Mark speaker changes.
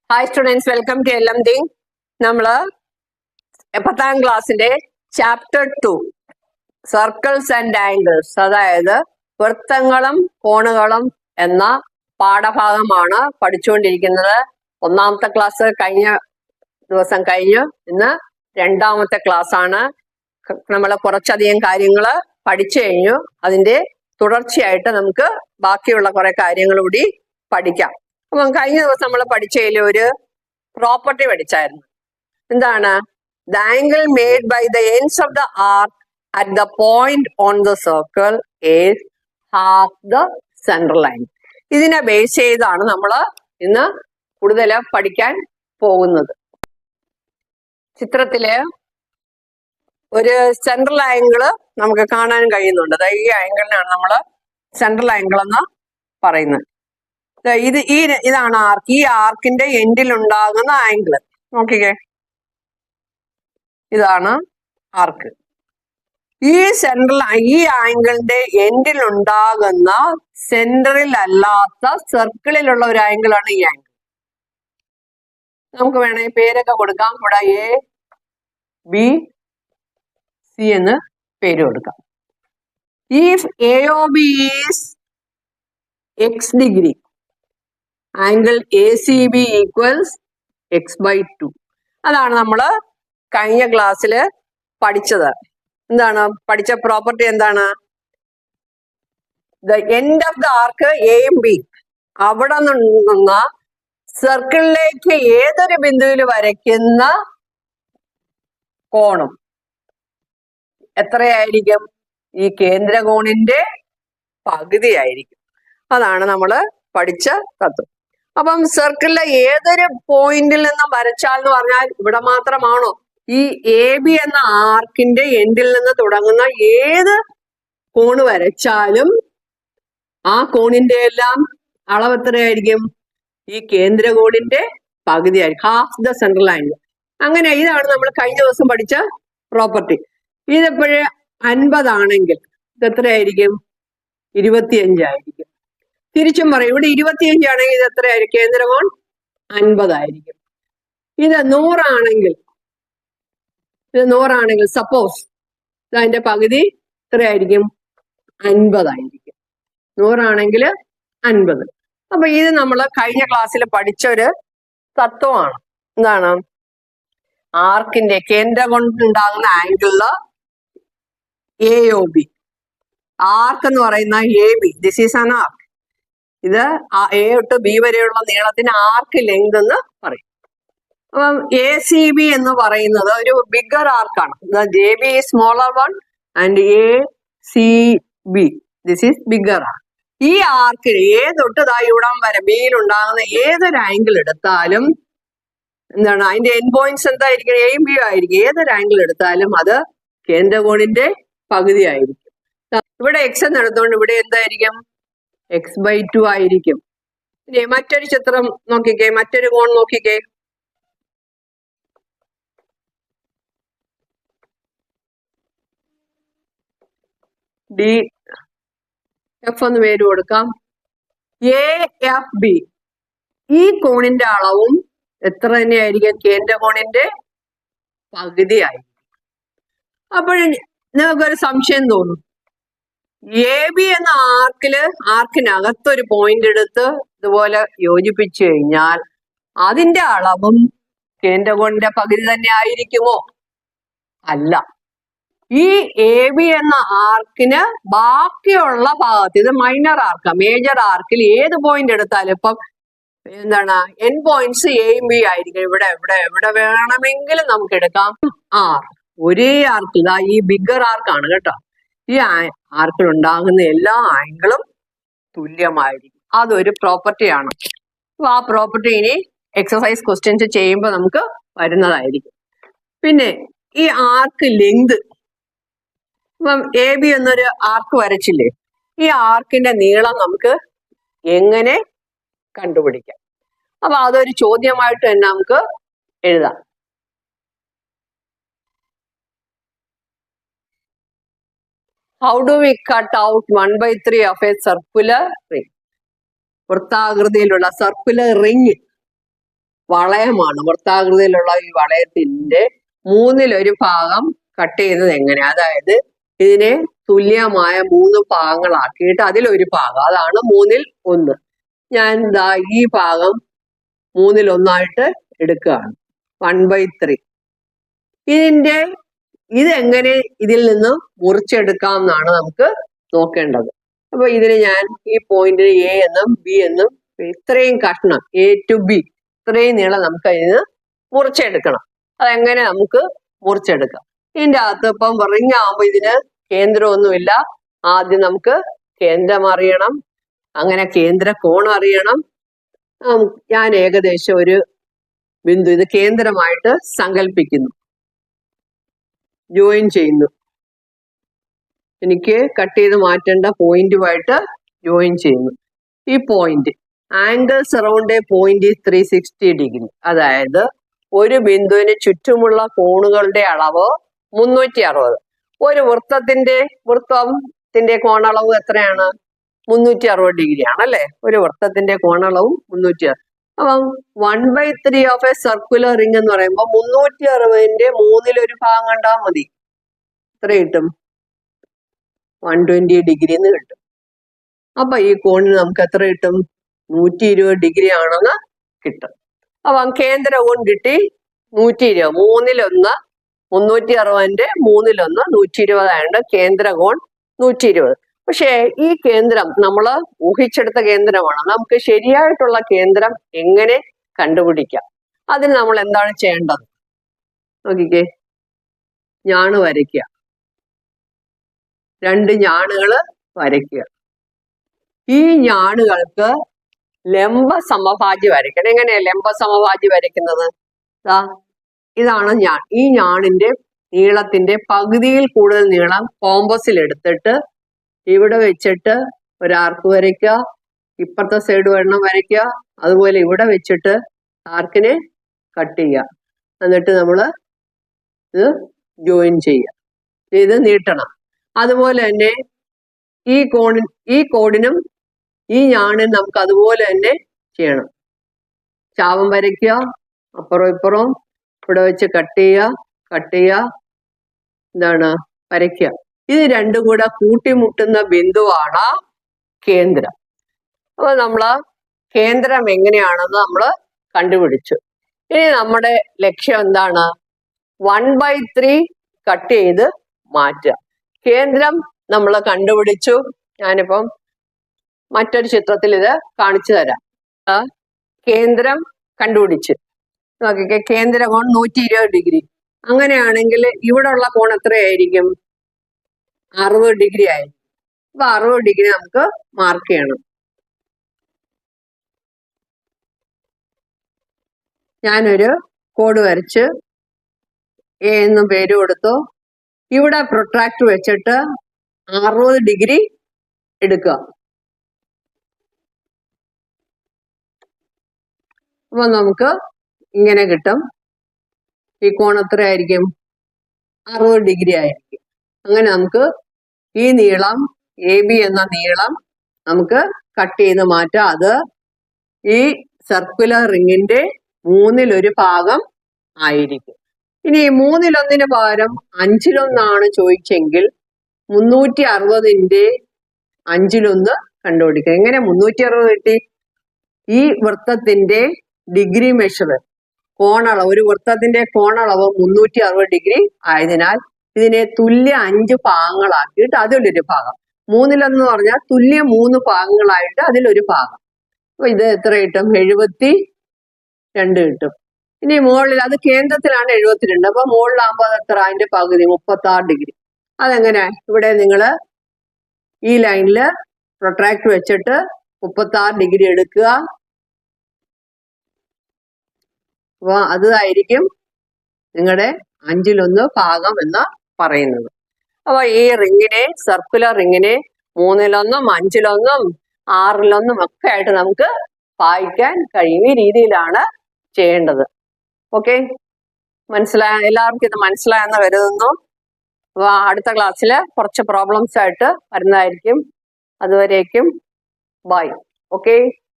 Speaker 1: Hi students, welcome to LMD. നമ്മള് 10ാം ക്ലാസ്സിന്റെ chapter 2 circles and angles, അതായത് വൃത്തങ്ങളും കോണുകളും എന്ന പാഠഭാഗമാണ് പഠിച്ചുകൊണ്ടിരിക്കുന്നത്. 1ാമത്തെ ക്ലാസ് കഴിഞ്ഞ ദിവസം കഴിഞ്ഞു. ഇന്ന് 2ാമത്തെ ക്ലാസ് ആണ്. നമ്മൾ കുറച്ചധികം കാര്യങ്ങൾ പഠിച്ചു കഴിഞ്ഞു. അതിന്റെ തുടർച്ചയായിട്ട് നമുക്ക് ബാക്കിയുള്ള കുറെ കാര്യങ്ങൾ കൂടി പഠിക്കാം. അപ്പം കഴിഞ്ഞ ദിവസം നമ്മൾ പഠിച്ചതിൽ ഒരു പ്രോപ്പർട്ടി പഠിച്ചായിരുന്നു. എന്താണ്? The angle made by the ends of the arc at the point on the circle is half the central line. ഇതിനെ ബേസ് ചെയ്താണ് നമ്മൾ ഇന്ന് കൂടുതൽ പഠിക്കാൻ പോകുന്നത്. ചിത്രത്തില് ഒരു സെൻട്രൽ ആംഗിള് നമുക്ക് കാണാൻ കഴിയുന്നുണ്ട്. ഈ ആംഗിളിനാണ് നമ്മൾ സെൻട്രൽ ആംഗിൾ എന്ന് പറയുന്നത്. ഇതാണ് ആർക്ക്. ഈ ആർക്കിന്റെ എൻഡിൽ ഉണ്ടാകുന്ന ആംഗിള് നോക്കിക്കേ, ഇതാണ് ആർക്ക്. ഈ ആംഗിളിന്റെ എൻഡിൽ ഉണ്ടാകുന്ന സെന്ററിൽ അല്ലാത്ത സർക്കിളിലുള്ള ഒരു ആംഗിളാണ് ഈ ആംഗിൾ. നമുക്ക് വേണമെങ്കിൽ പേരൊക്കെ കൊടുക്കാം. ഇവിടെ ABC എന്ന് പേര് കൊടുക്കാം. If AOB is X degree, angle ACB equals X/2. അതാണ് നമ്മൾ കഴിഞ്ഞ ക്ലാസ്സിൽ പഠിച്ചത്. എന്താണ് പഠിച്ച പ്രോപ്പർട്ടി? എന്താണ്? The end of the arc AB, അവിടെ നിന്ന് സർക്കിളിലേക്ക് ഏതൊരു ബിന്ദുവിൽ വരയ്ക്കുന്ന കോണും എത്രയായിരിക്കും? ഈ കേന്ദ്രകോണിന്റെ പകുതിയായിരിക്കും. അതാണ് നമ്മൾ പഠിച്ച തത്വം. അപ്പം സർക്കിളിലെ ഏതൊരു പോയിന്റിൽ നിന്നും വരച്ചാൽ എന്ന് പറഞ്ഞാൽ ഇവിടെ മാത്രമാണോ? ഈ AB എന്ന ആർക്കിന്റെ എൻഡിൽ നിന്ന് തുടങ്ങുന്ന ഏത് കോണ് വരച്ചാലും ആ കോണിന്റെ എല്ലാം അളവ് എത്രയായിരിക്കും? ഈ കേന്ദ്രകോണിന്റെ പകുതിയായിരിക്കും, ഹാഫ് ദ സെൻട്രൽ ആംഗിൾ. അങ്ങനെ ഇതാണ് നമ്മൾ കഴിഞ്ഞ ദിവസം പഠിച്ച പ്രോപ്പർട്ടി. ഇതെപ്പോഴേ 50 ആണെങ്കിൽ ഇത് എത്രയായിരിക്കും? 25 ആയിരിക്കും. തിരിച്ചും പറയും, ഇവിടെ 25 ആണെങ്കിൽ ഇത് എത്രയായിരിക്കും? കേന്ദ്രകോൺ 50 ആയിരിക്കും. ഇത് 100 ആണെങ്കിൽ സപ്പോസ് അതിന്റെ പകുതി എത്രയായിരിക്കും? 50 ആയിരിക്കും. 100 ആണെങ്കിൽ 50. അപ്പൊ ഇത് നമ്മൾ കഴിഞ്ഞ ക്ലാസ്സിൽ പഠിച്ച ഒരു തത്വമാണ്. എന്താണ്? ആർക്കിന്റെ കേന്ദ്രകോണിലുണ്ടാകുന്ന ആംഗിളില് AOB, ആർക്ക് എന്ന് പറയുന്ന AB, this is an arc. ഇത് A തൊട്ട് B വരെയുള്ള നീളത്തിന് ആർക്ക് ലെങ്ത് എന്ന് പറയും. അപ്പം ACB എന്ന് പറയുന്നത് ഒരു ബിഗർ ആർക്കാണ്. JB is smaller one and ACB, this is bigger arc. ഈ ആർക്കിൽ തൊട്ട് ഇവിടം വരെ ബിയിൽ ഉണ്ടാകുന്ന ഏതൊരു ആംഗിൾ എടുത്താലും എന്താണ് അതിന്റെ എൻഡ് പോയിന്റ്സ് എന്തായിരിക്കും? A B ആയിരിക്കും. ഏതൊരു ആംഗിൾ എടുത്താലും അത് കേന്ദ്രകോണിന്റെ പകുതി ആയിരിക്കും. ഇവിടെ X എന്ന് എടുത്തുകൊണ്ട് ഇവിടെ എന്തായിരിക്കും? X/2 ആയിരിക്കും. ഇനി മറ്റൊരു ചിത്രം നോക്കിക്കേ, മറ്റൊരു കോൺ നോക്കിക്കേ. DF എന്ന് പേര് കൊടുക്കാം. AFB, ഈ കോണിന്റെ അളവും എത്ര തന്നെയായിരിക്കും? കേന്ദ്രകോണിന്റെ പകുതി ആയിരിക്കും. അപ്പോഴും നിങ്ങൾക്കൊരു സംശയം തോന്നും. AB എന്ന ആർക്കിനകത്തൊരു പോയിന്റ് എടുത്ത് ഇതുപോലെ യോജിപ്പിച്ചു കഴിഞ്ഞാൽ അതിന്റെ അളവും കേന്ദ്രകോണിന്റെ പകുതി തന്നെ ആയിരിക്കുമോ? അല്ല. ഈ AB എന്ന ആർക്കിന് ബാക്കിയുള്ള ഭാഗത്ത്, ഇത് മൈനർ ആർക്കാ, മേജർ ആർക്കിൽ ഏത് പോയിന്റ് എടുത്താലും ഇപ്പം എന്താണ് എൻ പോയിന്റ്സ് Aയും B ആയിരിക്കും. ഇവിടെ വേണമെങ്കിലും നമുക്ക് എടുക്കാം. ഒരേ ആർക്കിൽ, ഈ ബിഗർ ആർക്കാണ് കേട്ടോ. ഈ ആർക്കിൽ ഉണ്ടാകുന്ന എല്ലാ ആംഗിളും തുല്യമായിരിക്കും. അതൊരു പ്രോപ്പർട്ടിയാണ്. അപ്പൊ ആ പ്രോപ്പർട്ടി ഇനി എക്സസൈസ് ക്വസ്റ്റ്യൻസ് ചെയ്യുമ്പോൾ നമുക്ക് വരുന്നതായിരിക്കും. പിന്നെ ഈ ആർക്ക് ലെങ്ത്, ഇപ്പം AB എന്നൊരു ആർക്ക് വരച്ചില്ലേ, ഈ ആർക്കിന്റെ നീളം നമുക്ക് എങ്ങനെ കണ്ടുപിടിക്കാം? അപ്പൊ അതൊരു ചോദ്യമായിട്ട് തന്നെ നമുക്ക് എഴുതാം. How do we cut out 1/3 of a circular ring? വൃത്താകൃതിയിലുള്ള സർക്കുലർ റിങ് വളയമാണ്. വൃത്താകൃതിയിലുള്ള ഈ വളയത്തിന്റെ 1/3 ഭാഗം കട്ട് ചെയ്യുന്നത് എങ്ങനെയാ? അതായത് ഇതിനെ തുല്യമായ 3 ഭാഗങ്ങളാക്കിയിട്ട് അതിലൊരു ഭാഗം, അതാണ് 1/3. ഞാൻ ദാ ഈ ഭാഗം 1/1 എടുക്കുകയാണ്. 1/3. ഇതെങ്ങനെ ഇതിൽ നിന്ന് മുറിച്ചെടുക്കാം എന്നാണ് നമുക്ക് നോക്കേണ്ടത്. അപ്പൊ ഇതിന് ഞാൻ ഈ പോയിന്റിന് എ എന്നും ബി എന്നും ഇത്രയും കഷ്ണം A to B ഇത്രയും നീളം നമുക്ക് അതിന് മുറിച്ചെടുക്കണം. അതെങ്ങനെ നമുക്ക് മുറിച്ചെടുക്കാം? ഇതിന്റെ അകത്ത് ഇപ്പം റിങ് ആകുമ്പോ ഇതിന് കേന്ദ്രമൊന്നുമില്ല. ആദ്യം നമുക്ക് കേന്ദ്രം അറിയണം, അങ്ങനെ കേന്ദ്ര കോണം അറിയണം. ഞാൻ ഏകദേശം ഒരു ബിന്ദു ഇത് കേന്ദ്രമായിട്ട് സങ്കല്പിക്കുന്നു, ജോയിൻ ചെയ്യുന്നു. എനിക്ക് കട്ട് ചെയ്ത് മാറ്റേണ്ട പോയിന്റുമായിട്ട് ജോയിൻ ചെയ്യുന്നു. ഈ point angles around A point 360 degree. അതായത് ഒരു ബിന്ദുവിന് ചുറ്റുമുള്ള കോണുകളുടെ അളവ് 360. ഒരു വൃത്തത്തിന്റെ കോണളവ് എത്രയാണ്? 360 ഡിഗ്രി ആണല്ലേ. ഒരു വൃത്തത്തിന്റെ കോണളവും 360. അപ്പം 1/3 ഓഫ് എ സർക്കുലർ റിംഗ് എന്ന് പറയുമ്പോൾ 360ന്റെ 1/3 ഭാഗം കണ്ടാൽ മതി. എത്ര കിട്ടും? 120 ഡിഗ്രി എന്ന് കിട്ടും. അപ്പൊ ഈ കോണിന് നമുക്ക് എത്ര കിട്ടും? 120 ഡിഗ്രി ആണെന്ന് കിട്ടും. അപ്പം കേന്ദ്ര കോൺ കിട്ടി 120. 1/3. 360ന്റെ 1/3 120 ആയതുകൊണ്ട് കേന്ദ്ര കോൺ 120. പക്ഷേ ഈ കേന്ദ്രം നമ്മൾ ഊഹിച്ചെടുത്ത കേന്ദ്രമാണ്. നമുക്ക് ശരിയായിട്ടുള്ള കേന്ദ്രം എങ്ങനെ കണ്ടുപിടിക്കാം? അതിന് നമ്മൾ എന്താണ് ചെയ്യേണ്ടത്? നോക്കിക്കേ, ഞാണ് വരയ്ക്കുക. 2 ഞാണുകള് വരയ്ക്കുക. ഈ ഞാണുകൾക്ക് ലംബ സമഭാജി വരയ്ക്കണം. എങ്ങനെയാ ലംബ സമഭാജി വരയ്ക്കുന്നത്? ഇതാണ് ഞാൻ. ഈ ഞാണിന്റെ നീളത്തിന്റെ പകുതിയിൽ കൂടുതൽ നീളം കോമ്പസിൽ എടുത്തിട്ട് ഇവിടെ വെച്ചിട്ട് ഒരു ആർക്ക് വരയ്ക്കുക. ഇപ്പുറത്തെ സൈഡ് ഒരെണ്ണം വരയ്ക്കുക. അതുപോലെ ഇവിടെ വെച്ചിട്ട് ആർക്കിനെ കട്ട് ചെയ്യുക. എന്നിട്ട് നമ്മൾ ഇത് ജോയിൻ ചെയ്യുക. ഇത് നീട്ടണം. അതുപോലെ തന്നെ ഈ കോഡിനും ഈ ഞാണിനും നമുക്ക് അതുപോലെ തന്നെ ചെയ്യണം. ചാപം വരയ്ക്കുക, അപ്പുറം ഇപ്പുറം ഇവിടെ വെച്ച് കട്ട് ചെയ്യുക, എന്താണ് വരയ്ക്കുക. ഇത് രണ്ടും കൂടെ കൂട്ടിമുട്ടുന്ന ബിന്ദുവാണ് കേന്ദ്രം. അപ്പൊ നമ്മള് കേന്ദ്രം എങ്ങനെയാണെന്ന് നമ്മൾ കണ്ടുപിടിച്ചു. ഇനി നമ്മുടെ ലക്ഷ്യം എന്താണ്? 1/3 കട്ട് ചെയ്ത് മാറ്റുക. കേന്ദ്രം നമ്മൾ കണ്ടുപിടിച്ചു. ഞാനിപ്പം മറ്റൊരു ചിത്രത്തിൽ ഇത് കാണിച്ചു തരാം. കേന്ദ്രം കണ്ടുപിടിച്ചു. നോക്കിക്കേ, കേന്ദ്ര കോൺ 120 ഡിഗ്രി. അങ്ങനെയാണെങ്കിൽ ഇവിടെ ഉള്ള കോൺ എത്രയായിരിക്കും? 60 ഡിഗ്രി ആയിരിക്കും. അപ്പൊ 60 ഡിഗ്രി നമുക്ക് മാർക്ക് ചെയ്യണം. ഞാനൊരു കോഡ് വരച്ച് എ എന്ന് പേര് കൊടുത്തു. ഇവിടെ പ്രൊട്രാക്ടർ വെച്ചിട്ട് 60 ഡിഗ്രി എടുക്കുക. അപ്പൊ നമുക്ക് ഇങ്ങനെ കിട്ടും. ഈ കോൺ എത്രയായിരിക്കും? 60 ഡിഗ്രി ആയിരിക്കും. അങ്ങനെ നമുക്ക് ഈ നീളം AB എന്ന നീളം നമുക്ക് കട്ട് ചെയ്ത് മാറ്റാം. അത് ഈ സർക്കുലർ റിങ്ങിന്റെ 1/3 ഭാഗം ആയിരിക്കും. ഇനി 1/3 പകരം 1/5 ചോദിച്ചെങ്കിൽ 360ന്റെ 1/5 കണ്ടുപിടിക്കുക. എങ്ങനെ 360 കിട്ടി? ഈ വൃത്തത്തിന്റെ ഡിഗ്രി മെഷർ കോണളവ്, ഒരു വൃത്തത്തിന്റെ കോണളവ് 360 ഡിഗ്രി ആയതിനാൽ ഇതിനെ തുല്യ 5 ഭാഗങ്ങളാക്കിയിട്ട് അതിലൊരു ഭാഗം. 1/3 പറഞ്ഞാൽ തുല്യ 3 ഭാഗങ്ങളായിട്ട് അതിലൊരു ഭാഗം. അപ്പൊ ഇത് എത്ര കിട്ടും? 72 കിട്ടും. ഇനി മുകളിൽ അത് കേന്ദ്രത്തിലാണ് 72. അപ്പൊ മുകളിലാകുമ്പോൾ അത് എത്ര? അതിന്റെ പകുതി 36 ഡിഗ്രി. അതെങ്ങനെ? ഇവിടെ നിങ്ങൾ ഈ ലൈനില് പ്രൊട്രാക്ടർ വെച്ചിട്ട് 36 ഡിഗ്രി എടുക്കുക. അപ്പൊ അതായിരിക്കും നിങ്ങളുടെ 1/5 ഭാഗം എന്ന് പറയുന്നത്. അപ്പൊ ഈ റിങ്ങിനെ, സർക്കുലർ റിങ്ങിനെ 3/1, 5/1, 6/1 ഒക്കെ ആയിട്ട് നമുക്ക് വായിക്കാൻ കഴിയും. ഈ രീതിയിലാണ് ചെയ്യേണ്ടത്. ഓക്കെ, എല്ലാവർക്കും ഇത് മനസ്സിലായെന്ന് കരുതുന്നു. അപ്പൊ അടുത്ത ക്ലാസ്സിൽ കുറച്ച് പ്രോബ്ലംസ് ആയിട്ട് വരുന്നതായിരിക്കും. അതുവരേക്കും ബൈ. ഓക്കെ.